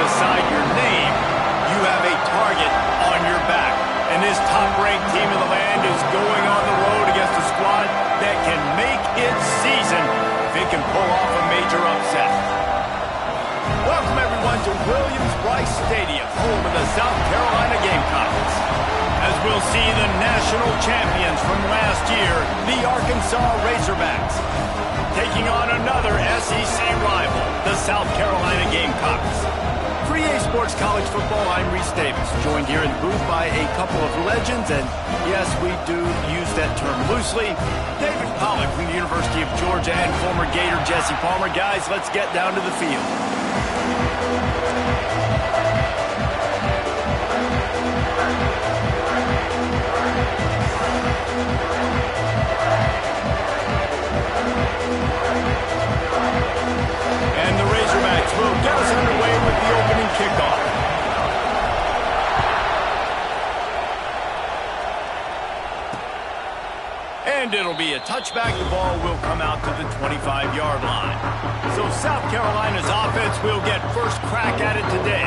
beside your name, you have a target on your back. And this top-ranked team in the land is going on the road against a squad that can make its season if it can pull off a major upset. Welcome, everyone, to Williams-Brice Stadium, home of the South Carolina Gamecocks. As we'll see the national champions from last year, the Arkansas Razorbacks, taking on another SEC rival, the South Carolina Gamecocks. For EA Sports College Football, I'm Reese Davis, joined here in the booth by a couple of legends, and yes, we do use that term loosely. David Pollack from the University of Georgia and former Gator Jesse Palmer. Guys, let's get down to the field. And the Razorbacks will get us underway with the opening kickoff. And it'll be a touchback. The ball will come out to the 25-yard line. So South Carolina's offense will get first crack at it today.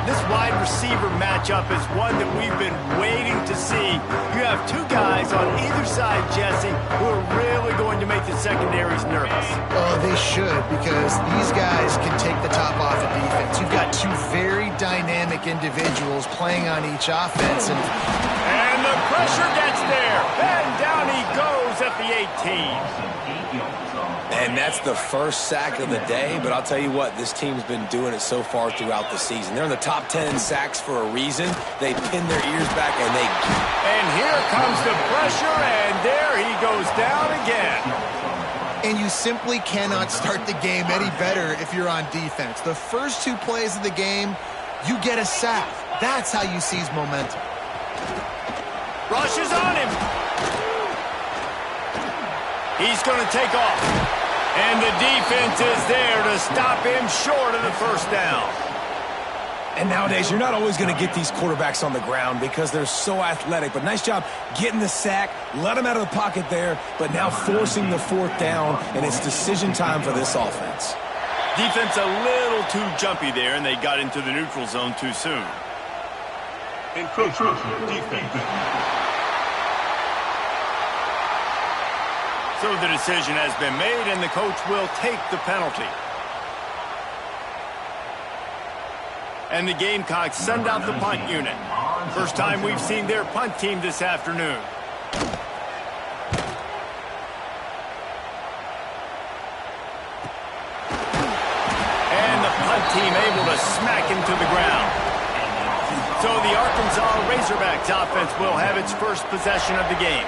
This wide receiver matchup is one that we've been waiting to see. You have two guys on either side, Jesse, who are really going to make the secondaries nervous. Oh, they should, because these guys can take the top off of defense. You've got two very dynamic individuals playing on each offense. And the pressure gets there. And down he goes at the 18. And that's the first sack of the day, but I'll tell you what, this team's been doing it so far throughout the season. They're in the top 10 in sacks for a reason. They pin their ears back, and they... And here comes the pressure, and there he goes down again. And you simply cannot start the game any better if you're on defense. The first two plays of the game, you get a sack. That's how you seize momentum. Rush is on him. He's going to take off. And the defense is there to stop him short of the first down. And nowadays, you're not always going to get these quarterbacks on the ground because they're so athletic. But nice job getting the sack, let him out of the pocket there, but now forcing the fourth down, and it's decision time for this offense. Defense a little too jumpy there, and they got into the neutral zone too soon. Encroachment defense. So the decision has been made, and the coach will take the penalty. And the Gamecocks send out the punt unit. First time we've seen their punt team this afternoon. And the punt team able to smack him to the ground. So the Arkansas Razorbacks offense will have its first possession of the game.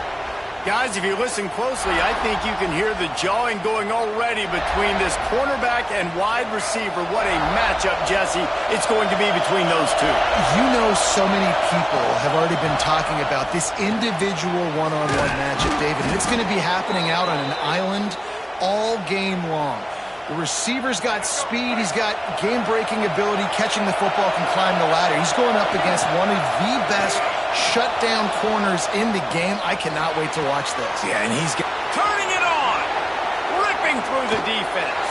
Guys, if you listen closely, I think you can hear the jawing going already between this cornerback and wide receiver. What a matchup, Jesse, it's going to be between those two. You know, so many people have already been talking about this individual one-on-one matchup, David, and it's going to be happening out on an island all game long. The receiver's got speed, he's got game-breaking ability, catching the football, can climb the ladder. He's going up against one of the best shutdown corners in the game. I cannot wait to watch this. Yeah, and he's turning it on, ripping through the defense.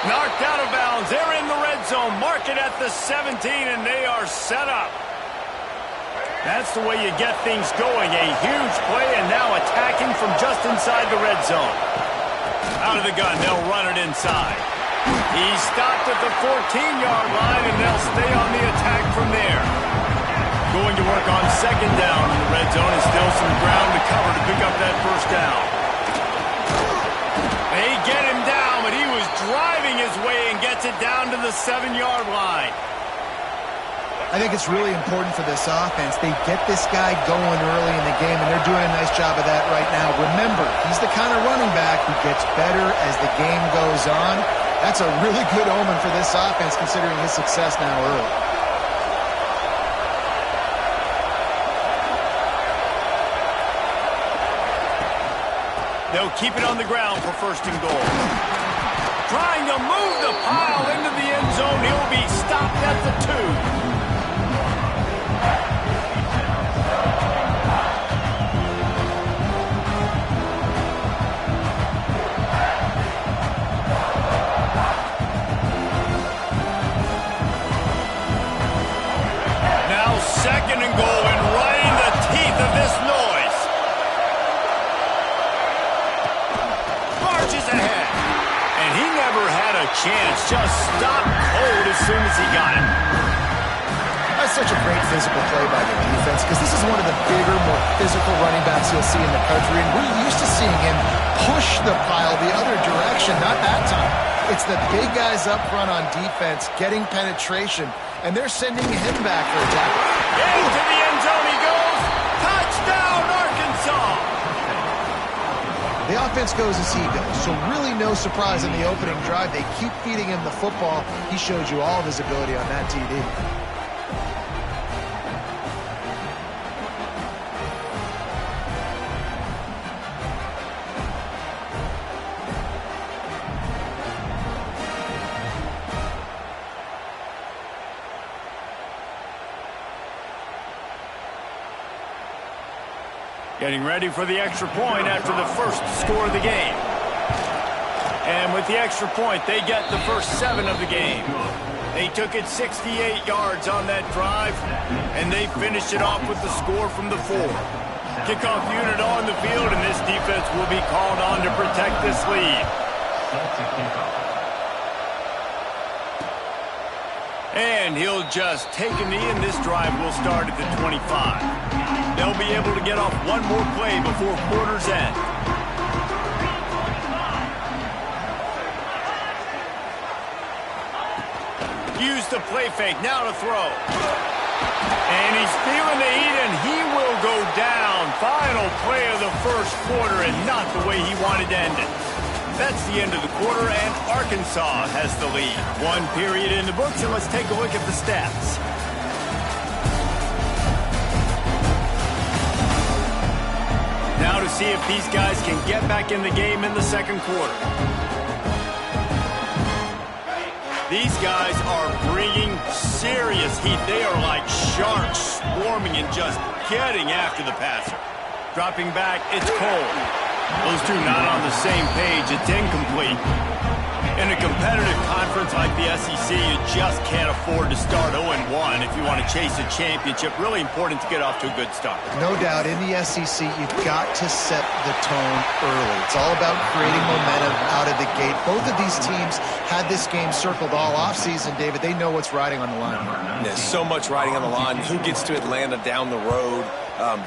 Knocked out of bounds. They're in the red zone. Mark it at the 17, and they are set up. That's the way you get things going. A huge play, and now attacking from just inside the red zone. Out of the gun, they'll run it inside. He's stopped at the 14-yard line, and they'll stay on the attack from there. Going to work on second down in the red zone, and still some ground to cover to pick up that first down. They get him down, but he was driving his way and gets it down to the 7-yard line. I think it's really important for this offense. They get this guy going early in the game, and they're doing a nice job of that right now. Remember, he's the kind of running back who gets better as the game goes on. That's a really good omen for this offense, considering his success now early. They'll keep it on the ground for first and goal. Trying to move the pile into the end zone. He'll be stopped at the 2. 2nd and goal, and right in the teeth of this noise. Marches ahead. And he never had a chance. Just stopped cold as soon as he got it. That's such a great physical play by the defense because this is one of the bigger, more physical running backs you'll see in the country, and we're used to seeing him push the pile the other direction. Not that time. It's the big guys up front on defense getting penetration, and they're sending him back for a tackle. Into the end zone he goes. Touchdown, Arkansas! The offense goes as he goes, so really no surprise in the opening drive. They keep feeding him the football. He showed you all of his ability on that TD. Getting ready for the extra point after the first score of the game. And with the extra point, they get the first 7 of the game. They took it 68 yards on that drive, and they finished it off with the score from the 4. Kickoff unit on the field, and this defense will be called on to protect this lead. And he'll just take a knee, and this drive will start at the 25. They'll be able to get off one more play before quarter's end. Use the play fake, now to throw. And he's feeling the heat, and he will go down. Final play of the first quarter, and not the way he wanted to end it. That's the end of the quarter, and Arkansas has the lead. 1 period in the books, and let's take a look at the stats. Now to see if these guys can get back in the game in the second quarter. These guys are bringing serious heat. They are like sharks swarming and just getting after the passer. Dropping back, it's Cole. Those two not on the same page. It's incomplete. In a competitive conference like the SEC, you just can't afford to start 0-1 if you want to chase a championship. Really important to get off to a good start. No doubt, in the SEC, you've got to set the tone early. It's all about creating momentum out of the gate. Both of these teams had this game circled all offseason, David. They know what's riding on the line. There's so much riding on the line. Who gets to Atlanta down the road?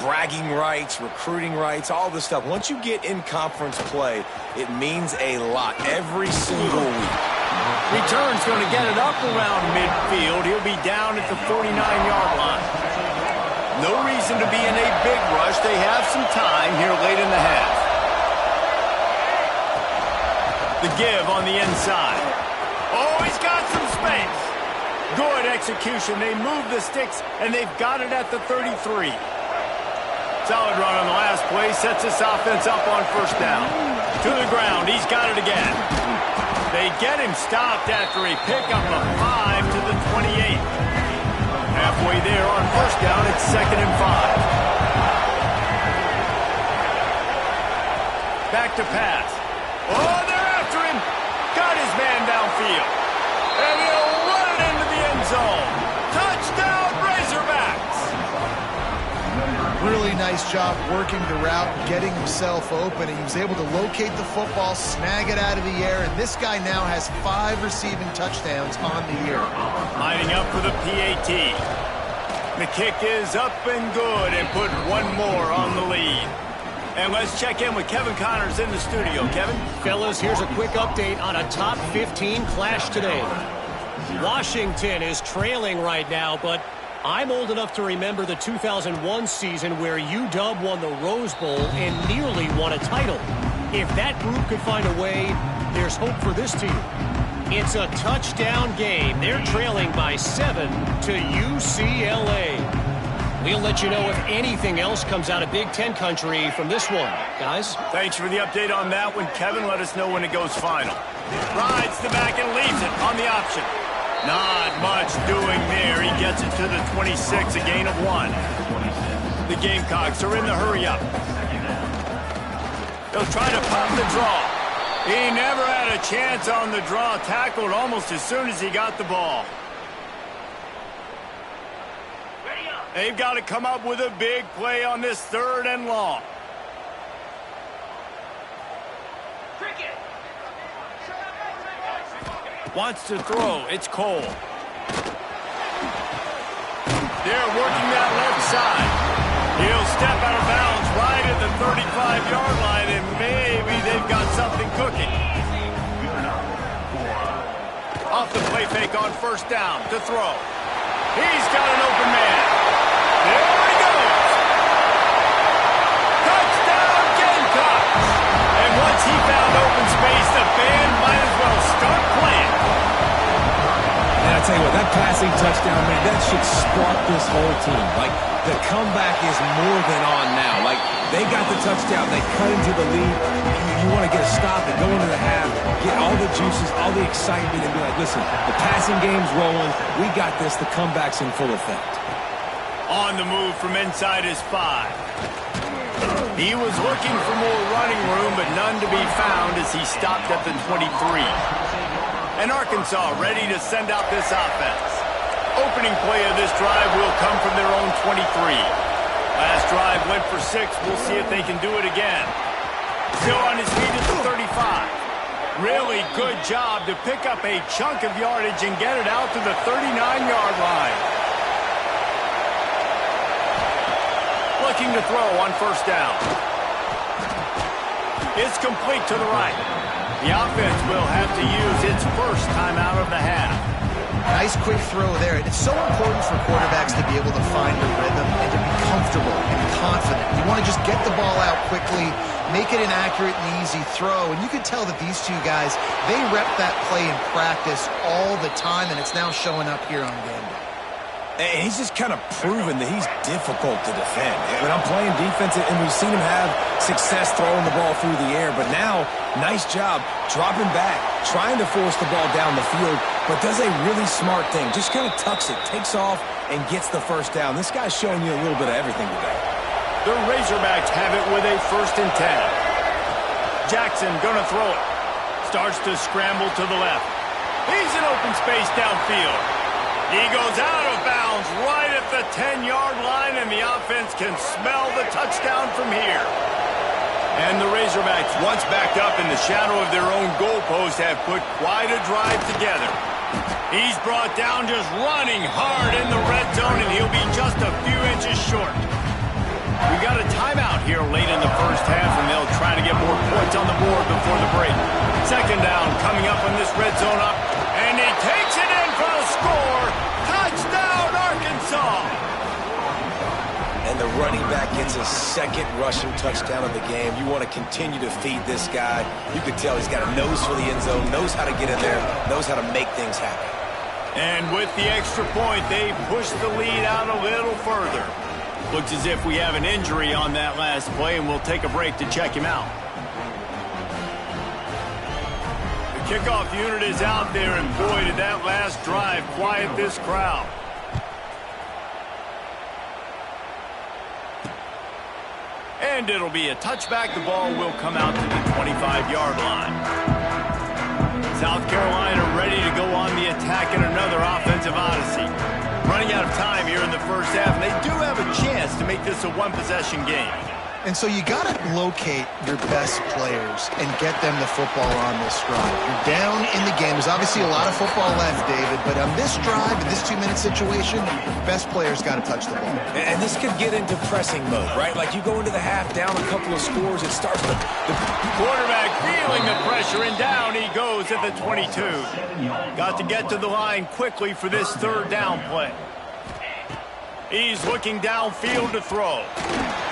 Bragging rights, recruiting rights, all this stuff. Once you get in conference play, it means a lot every single week. Return's going to get it up around midfield. He'll be down at the 49-yard line. No reason to be in a big rush. They have some time here late in the half. The give on the inside. Oh, he's got some space. Good execution. They move the sticks, and they've got it at the 33. Solid run on the last play. Sets this offense up on first down. To the ground. He's got it again. They get him stopped after a pickup of 5 to the 28. Halfway there on first down. It's 2nd and 5. Back to pass. Oh, they're after him. Got his man downfield. And he'll run it into the end zone. Touchdown, Razorbacks. Really nice job working the route, getting himself open, and he was able to locate the football, snag it out of the air, and this guy now has 5 receiving touchdowns on the year. Lining up for the PAT. The kick is up and good, and put one more on the lead. And let's check in with Kevin Connors in the studio. Kevin? Fellas, here's a quick update on a top 15 clash today. Washington is trailing right now, but I'm old enough to remember the 2001 season where UW won the Rose Bowl and nearly won a title. If that group could find a way, there's hope for this team. It's a touchdown game. They're trailing by 7 to UCLA. We'll let you know if anything else comes out of Big Ten country from this one. Guys? Thanks for the update on that one, Kevin. Let us know when it goes final. Rides the back and leaves it on the option. Not much doing there. He gets it to the 26, a gain of 1. The Gamecocks are in the hurry-up. They'll try to pop the draw. He never had a chance on the draw. Tackled almost as soon as he got the ball. They've got to come up with a big play on this 3rd and long. Wants to throw. It's Cole. They're working that left side. He'll step out of bounds right at the 35-yard line, and maybe they've got something cooking. Off the play fake on 1st down to throw. He's got an open man. There he goes. Touchdown, Gamecocks. And once he found open space, the band might as well start playing. And I tell you what, that passing touchdown, man, that should spark this whole team. Like, the comeback is more than on now. Like, they got the touchdown. They cut into the lead. You want to get a stop and go into the half, get all the juices, all the excitement, and be like, listen, the passing game's rolling. We got this. The comeback's in full effect. On the move from inside his 5. He was looking for more running room, but none to be found as he stopped at the 23. And Arkansas ready to send out this offense. Opening play of this drive will come from their own 23. Last drive went for 6. We'll see if they can do it again. Still on his feet at the 35. Really good job to pick up a chunk of yardage and get it out to the 39-yard line. Looking to throw on 1st down. It's complete to the right. The offense will have to use its 1st timeout of the half. Nice quick throw there. It's so important for quarterbacks to be able to find a rhythm and to be comfortable and confident. You want to just get the ball out quickly, make it an accurate and easy throw. And you can tell that these two guys, they rep that play in practice all the time, and it's now showing up here on game day. And he's just kind of proven that he's difficult to defend. I mean, I'm playing defense, and we've seen him have success throwing the ball through the air. But now, nice job dropping back, trying to force the ball down the field, but does a really smart thing. Just kind of tucks it, takes off, and gets the 1st down. This guy's showing you a little bit of everything today. The Razorbacks have it with a 1st and 10. Jackson gonna throw it. Starts to scramble to the left. He's in open space downfield. He goes out of bounds right at the 10-yard line, and the offense can smell the touchdown from here. And the Razorbacks, once backed up in the shadow of their own goalpost, have put quite a drive together. He's brought down just running hard in the red zone, and he'll be just a few inches short. We got a timeout here late in the 1st half, and they'll try to get more points on the board before the break. 2nd down coming up on this red zone up, and he takes it in for the score. Touchdown, Arkansas! And the running back gets his 2nd rushing touchdown of the game. You want to continue to feed this guy. You can tell he's got a nose for the end zone, knows how to get in there, knows how to make things happen. And with the extra point, they push the lead out a little further. Looks as if we have an injury on that last play, and we'll take a break to check him out. The kickoff unit is out there, and boy, did that last drive quiet this crowd. And it'll be a touchback. The ball will come out to the 25-yard line. South Carolina ready to go on the attack in another offensive odyssey. Running out of time here in the 1st half, and they do have a chance to make this a 1-possession game. And so you got to locate your best players and get them the football on this drive. You're down in the game. There's obviously a lot of football left, David, but on this drive, in this 2-minute situation, best players got to touch the ball. And this could get into pressing mode, right? Like you go into the half, down a couple of scores, it starts to... The quarterback feeling the pressure, and down he goes at the 22. Got to get to the line quickly for this 3rd down play. He's looking downfield to throw.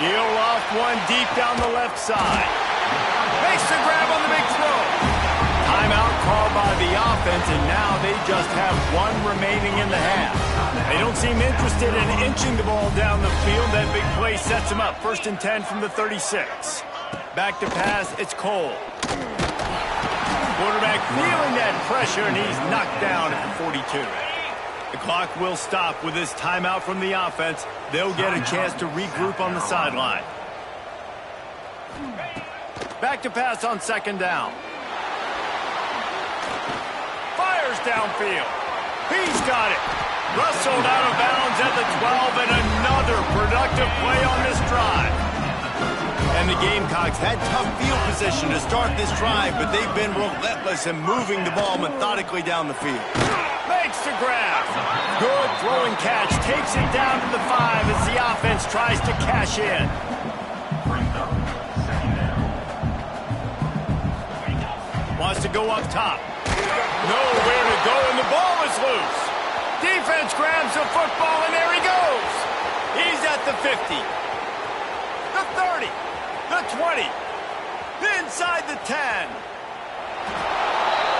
He'll loft one deep down the left side. Makes the grab on the big throw. Timeout called by the offense, and now they just have 1 remaining in the half. They don't seem interested in inching the ball down the field. That big play sets them up. 1st and 10 from the 36. Back to pass, it's Cole. Quarterback feeling that pressure, and he's knocked down at the 42. The clock will stop with this timeout from the offense. They'll get a chance to regroup on the sideline. Back to pass on 2nd down. Fires downfield. He's got it. Wrestled out of bounds at the 12, and another productive play on this drive. And the Gamecocks had tough field position to start this drive, but they've been relentless in moving the ball methodically down the field. Makes the grab. Good throwing catch. Takes it down to the 5 as the offense tries to cash in. Wants to go up top. Nowhere to go, and the ball is loose. Defense grabs the football, and there he goes. He's at the 50. The 30. The 20. Inside the 10.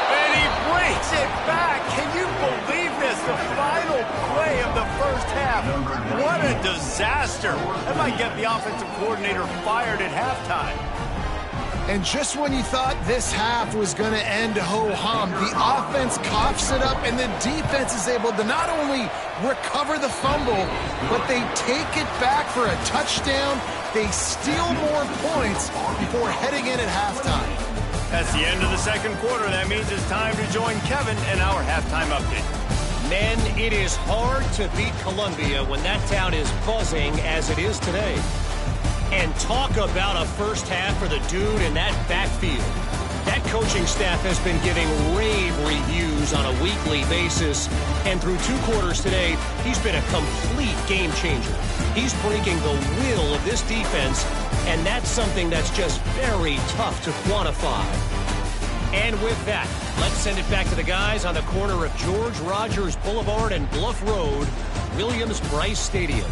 And he brings it back. Can you believe this? The final play of the first half. What a disaster. That might get the offensive coordinator fired at halftime. And just when you thought this half was going to end ho-hum, the offense coughs it up, and the defense is able to not only recover the fumble, but they take it back for a touchdown. They steal more points before heading in at halftime. That's the end of the second quarter. That means it's time to join Kevin in our halftime update. Men, it is hard to beat Columbia when that town is buzzing as it is today. And talk about a first half for the dude in that backfield. That coaching staff has been giving rave reviews on a weekly basis. And through 2 quarters today, he's been a complete game changer. He's breaking the will of this defense, and that's something that's just very tough to quantify. And with that, let's send it back to the guys on the corner of George Rogers Boulevard and Bluff Road, Williams-Brice Stadium.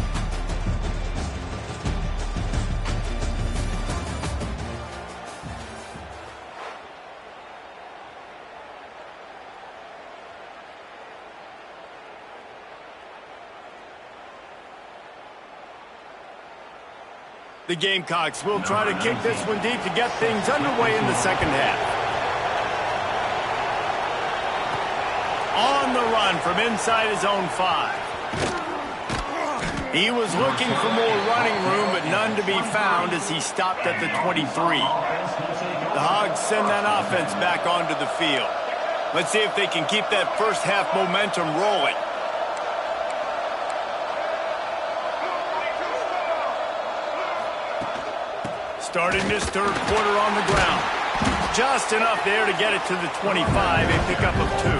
The Gamecocks will try to kick this one deep to get things underway in the second half. On the run from inside his own 5. He was looking for more running room, but none to be found as he stopped at the 23. The Hogs send that offense back onto the field. Let's see if they can keep that first half momentum rolling. Starting this third quarter on the ground. Just enough there to get it to the 25, a pickup of 2.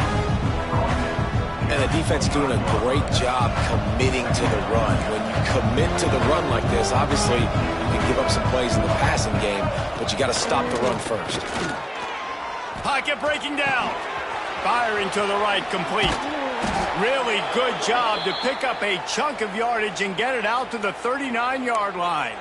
And the defense doing a great job committing to the run. When you commit to the run like this, obviously you can give up some plays in the passing game, but you got to stop the run first. Pocket breaking down. Firing to the right, complete. Really good job to pick up a chunk of yardage and get it out to the 39-yard line.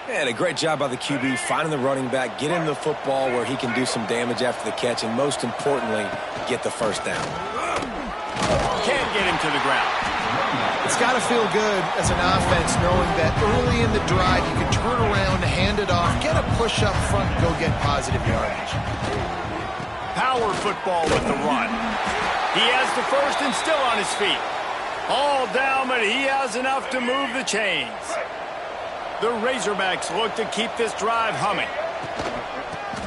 And a great job by the QB finding the running back, get him the football where he can do some damage after the catch, and most importantly, get the first down. Can't get him to the ground. It's got to feel good as an offense knowing that early in the drive you can turn around, hand it off, get a push up front, and go get positive yardage. Power football with the run. He has the first and still on his feet. All down, but he has enough to move the chains. The Razorbacks look to keep this drive humming.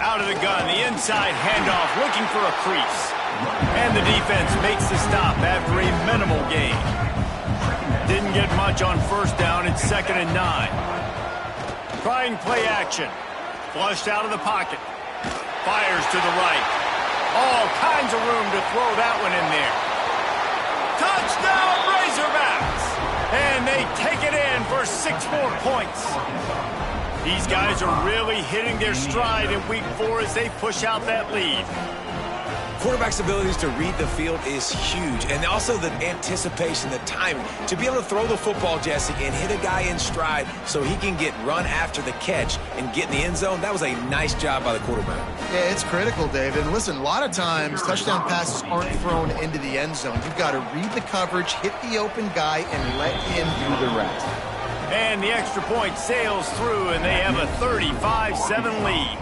Out of the gun, the inside handoff, looking for a crease. And the defense makes the stop after a minimal gain. Didn't get much on first down. It's 2nd and 9. Trying play action. Flushed out of the pocket. Fires to the right. All kinds of room to throw that one in there. Touchdown, Razorbacks! And they take it in for 6 more points. These guys are really hitting their stride in week 4 as they push out that lead. Quarterback's abilities to read the field is huge, and also the anticipation, the timing. To be able to throw the football, Jesse, and hit a guy in stride so he can get run after the catch and get in the end zone, that was a nice job by the quarterback. Yeah, it's critical, David. And listen, a lot of times touchdown passes aren't thrown into the end zone. You've got to read the coverage, hit the open guy, and let him do the rest. And the extra point sails through, and they have a 35-7 lead.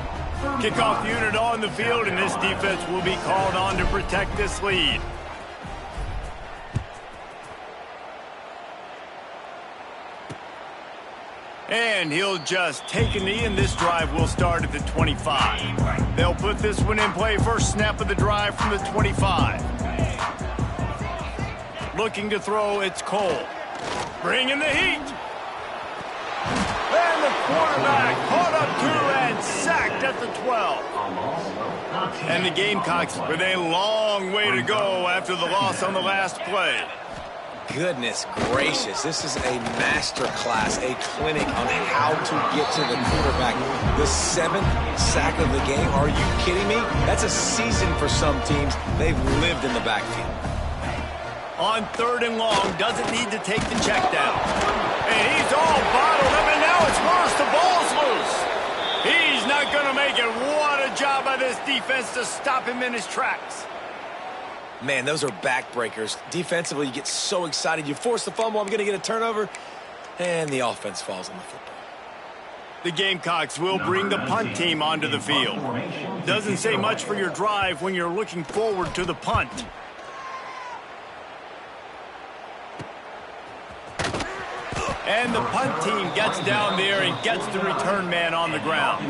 Kickoff unit on the field, and this defense will be called on to protect this lead. And he'll just take a knee, and this drive will start at the 25. They'll put this one in play. First snap of the drive from the 25. Looking to throw, it's Cole. Bringing the heat. And the quarterback caught up to and sacked at the 12. And the Gamecocks with a long way to go after the loss on the last play. Goodness gracious, this is a master class, a clinic on how to get to the quarterback. The 7th sack of the game, are you kidding me? That's a season for some teams. They've lived in the backfield. On 3rd and long, doesn't need to take the check down. And he's all bottled up, and now it's worse. The ball's loose. He's not going to make it. What a job by this defense to stop him in his tracks. Man, those are backbreakers. Defensively, you get so excited. You force the fumble, I'm going to get a turnover, and the offense falls on the football. The Gamecocks will bring the punt team onto the field. Doesn't say much for your drive when you're looking forward to the punt. And the punt team gets down there and gets the return man on the ground.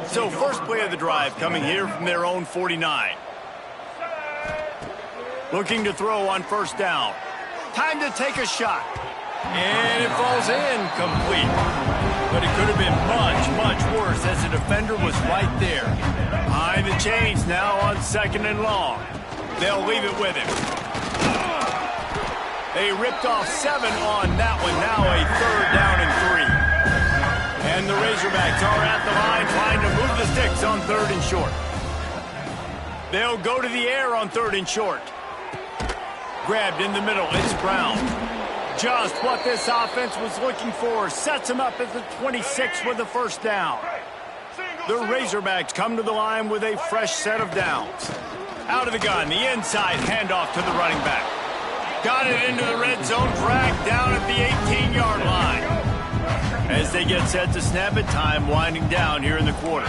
So first play of the drive coming here from their own 49. Looking to throw on 1st down. Time to take a shot. And it falls incomplete. But it could have been much, much worse as the defender was right there. Behind the chains now on 2nd and long. They'll leave it with him. They ripped off 7 on that one. Now a 3rd down and 3. And the Razorbacks are at the line trying to move the sticks on 3rd and short. They'll go to the air on 3rd and short. Grabbed in the middle, it's Brown. Just what this offense was looking for. Sets him up at the 26 with the 1st down. The Razorbacks come to the line with a fresh set of downs. Out of the gun, the inside handoff to the running back. Got it into the red zone, dragged down at the 18-yard line. As they get set to snap it, time winding down here in the quarter.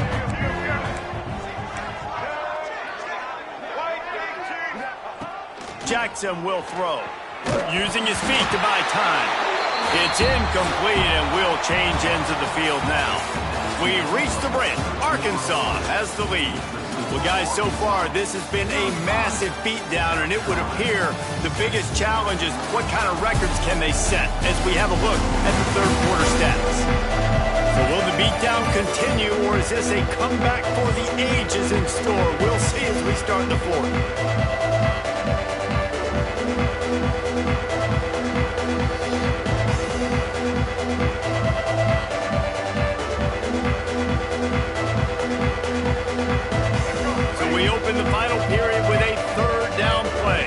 Jackson will throw, using his feet to buy time. It's incomplete and will change ends of the field now. We reach the break. Arkansas has the lead. Well, guys, so far this has been a massive beatdown, and it would appear the biggest challenge is what kind of records can they set as we have a look at the 3rd quarter stats. So will the beatdown continue, or is this a comeback for the ages in store? We'll see as we start the 4th. We open the final period with a 3rd down play.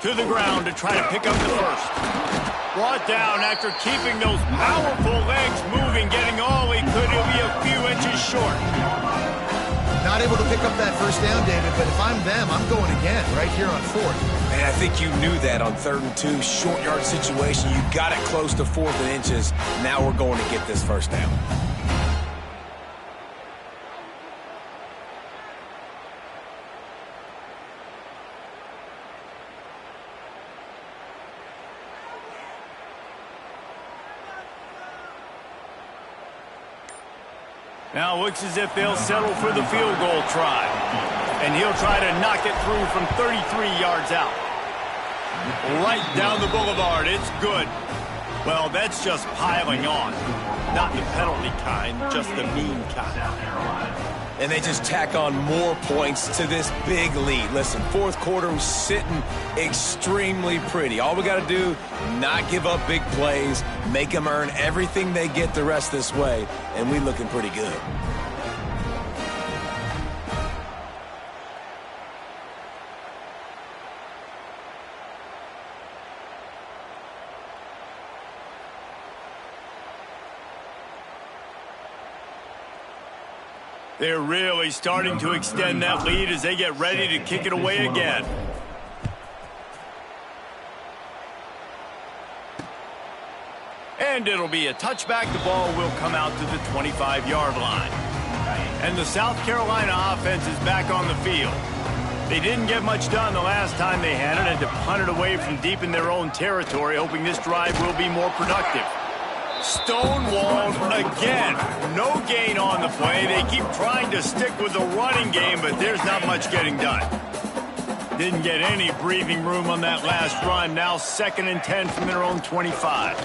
To the ground to try to pick up the 1st. Brought down after keeping those powerful legs moving, getting all he could. He'll be a few inches short. Not able to pick up that 1st down, David, but if I'm them, I'm going again right here on 4th. Man, I think you knew that on 3rd and 2, short yard situation. You got it close to 4th and inches. Now we're going to get this 1st down. Now looks as if they'll settle for the field goal try. And he'll try to knock it through from 33 yards out. Right down the boulevard. It's good. Well, that's just piling on. Not the penalty kind, just the mean kind. And they just tack on more points to this big lead. Listen, 4th quarter was sitting extremely pretty. All we got to do, not give up big plays, make them earn everything they get the rest this way, and we looking pretty good. They're really starting to extend that lead as they get ready to kick it away again. And it'll be a touchback. The ball will come out to the 25-yard line. And the South Carolina offense is back on the field. They didn't get much done the last time they had it, and to punt it away from deep in their own territory, hoping this drive will be more productive. Stonewalled again. No gain on the play. They keep trying to stick with the running game, but there's not much getting done. Didn't get any breathing room on that last run. Now 2nd and 10 from their own 25.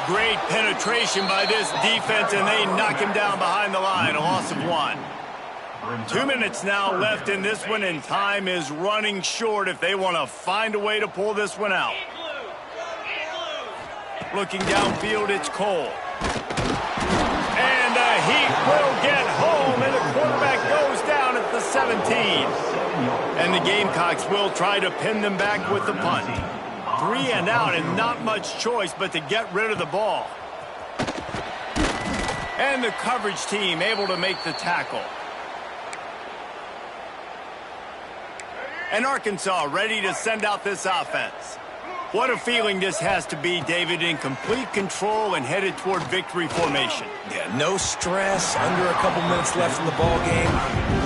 Great penetration by this defense, and they knock him down behind the line. A loss of 1. 2 minutes now left in this one, and time is running short if they want to find a way to pull this one out. Looking downfield, it's Cole. And the Heat will get home, and the quarterback goes down at the 17. And the Gamecocks will try to pin them back with the punt. 3 and out, and not much choice but to get rid of the ball. And the coverage team able to make the tackle. And Arkansas ready to send out this offense. What a feeling this has to be, David, in complete control and headed toward victory formation. Yeah, no stress, under a couple minutes left in the ball game.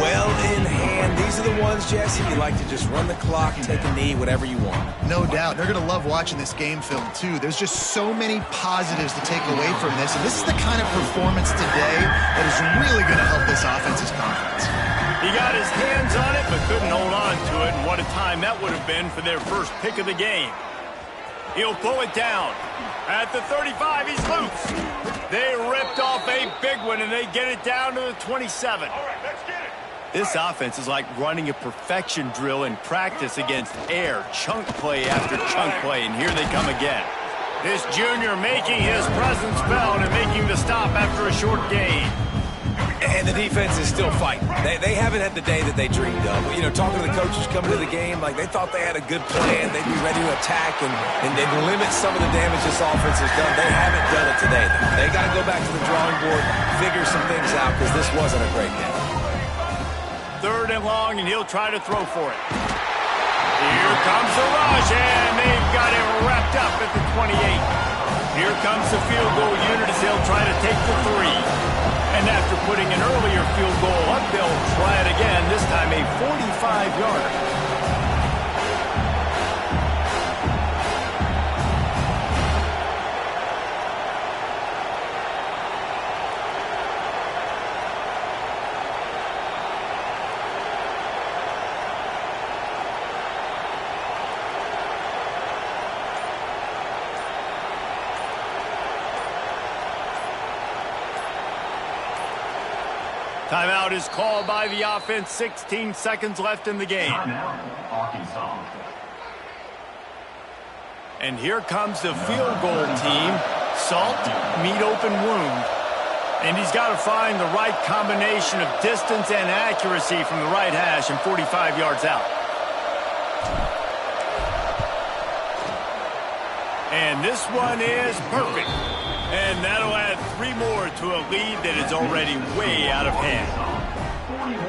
Well in hand. These are the ones, Jesse, you like to just run the clock, take a knee, whatever you want. No doubt. They're going to love watching this game film, too. There's just so many positives to take away from this, and this is the kind of performance today that is really going to help this offense's confidence. He got his hands on it, but couldn't hold on to it, and what a time that would have been for their first pick of the game. He'll pull it down. At the 35, he's loose. They ripped off a big one, and they get it down to the 27. All right, let's get it. This offense is like running a perfection drill in practice against air, chunk play after chunk play, and here they come again. This junior making his presence felt and making the stop after a short gain. And the defense is still fighting. They haven't had the day that they dreamed of. You know, talking to the coaches coming to the game, like they thought they had a good plan. They'd be ready to attack and they'd limit some of the damage this offense has done. They haven't done it today. They got to go back to the drawing board, figure some things out because this wasn't a great game. 3rd and long, and he'll try to throw for it. Here comes the rush, and they've got him wrapped up at the 28. Here comes the field goal unit as they'll try to take the 3. And after putting an earlier field goal up, they'll try it again, this time a 45-yarder. Timeout is called by the offense. 16 seconds left in the game. And here comes the field goal team. Salt, meet open wound. And he's got to find the right combination of distance and accuracy from the right hash and 45 yards out. And this one is perfect. And that'll add 3 more to a lead that is already way out of hand.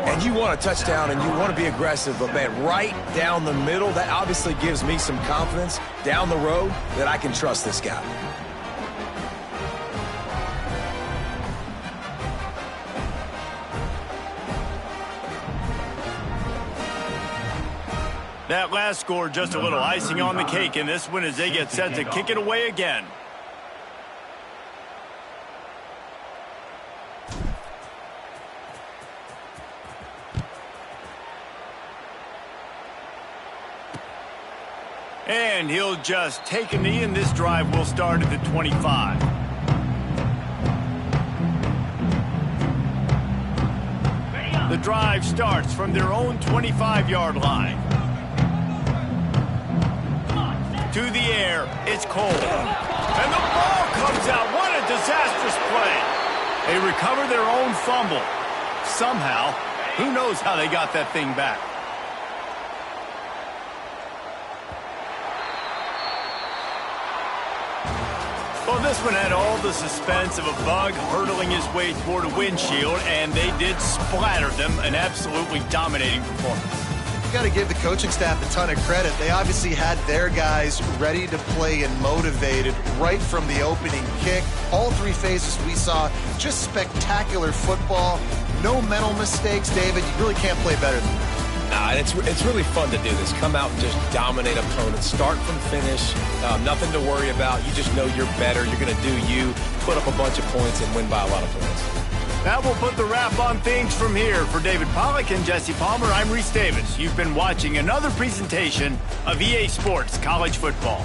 And you want a touchdown and you want to be aggressive, but man, right down the middle, that obviously gives me some confidence down the road that I can trust this guy. That last score just a little icing on the cake in this one as they get set to kick it away again. And he'll just take a knee, and this drive will start at the 25. The drive starts from their own 25-yard line. To the air, it's Cole. And the ball comes out. What a disastrous play. They recover their own fumble. Somehow, who knows how they got that thing back. Well, this one had all the suspense of a bug hurtling his way toward a windshield, and they did splatter them, an absolutely dominating performance. You got to give the coaching staff a ton of credit. They obviously had their guys ready to play and motivated right from the opening kick. All 3 phases we saw, just spectacular football. No mental mistakes, David. You really can't play better than that. Nah, and it's really fun to do this. Come out and just dominate opponents. Start from finish. Nothing to worry about. You just know you're better. You're going to do you, put up a bunch of points, and win by a lot of points. That will put the wrap on things from here. For David Pollack and Jesse Palmer, I'm Reese Davis. You've been watching another presentation of EA Sports College Football.